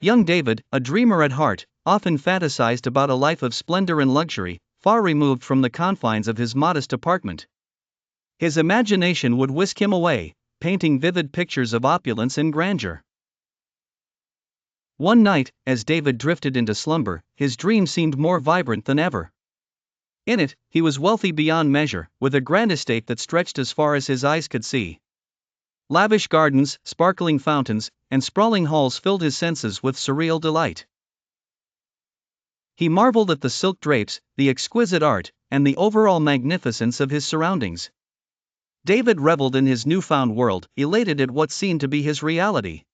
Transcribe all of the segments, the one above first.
Young David, a dreamer at heart, often fantasized about a life of splendor and luxury, far removed from the confines of his modest apartment. His imagination would whisk him away, painting vivid pictures of opulence and grandeur. One night, as David drifted into slumber, his dream seemed more vibrant than ever. In it, he was wealthy beyond measure, with a grand estate that stretched as far as his eyes could see. Lavish gardens, sparkling fountains, and sprawling halls filled his senses with surreal delight. He marveled at the silk drapes, the exquisite art, and the overall magnificence of his surroundings. David reveled in his newfound world, elated at what seemed to be his reality.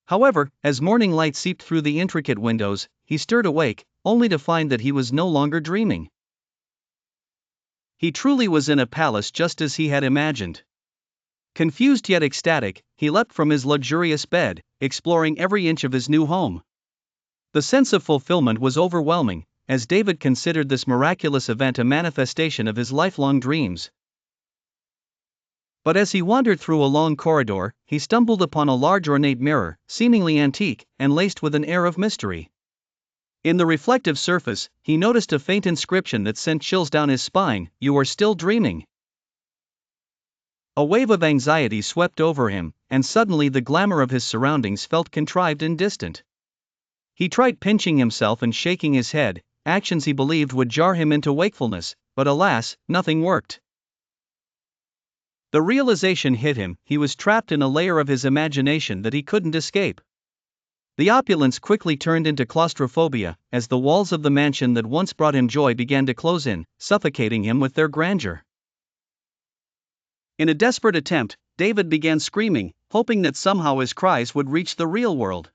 However, as morning light seeped through the intricate windows, he stirred awake, only to find that he was no longer dreaming. He truly was in a palace just as he had imagined. Confused yet ecstatic, he leapt from his luxurious bed, exploring every inch of his new home. The sense of fulfillment was overwhelming, as David considered this miraculous event a manifestation of his lifelong dreams. But as he wandered through a long corridor, he stumbled upon a large ornate mirror, seemingly antique, and laced with an air of mystery. In the reflective surface, he noticed a faint inscription that sent chills down his spine: "You are still dreaming." A wave of anxiety swept over him, and suddenly the glamour of his surroundings felt contrived and distant. He tried pinching himself and shaking his head, actions he believed would jar him into wakefulness, but alas, nothing worked. The realization hit him: he was trapped in a layer of his imagination that he couldn't escape. The opulence quickly turned into claustrophobia, as the walls of the mansion that once brought him joy began to close in, suffocating him with their grandeur. In a desperate attempt, David began screaming, hoping that somehow his cries would reach the real world.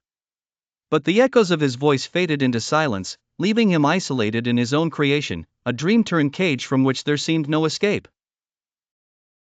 But the echoes of his voice faded into silence, leaving him isolated in his own creation, a dream-turned cage from which there seemed no escape.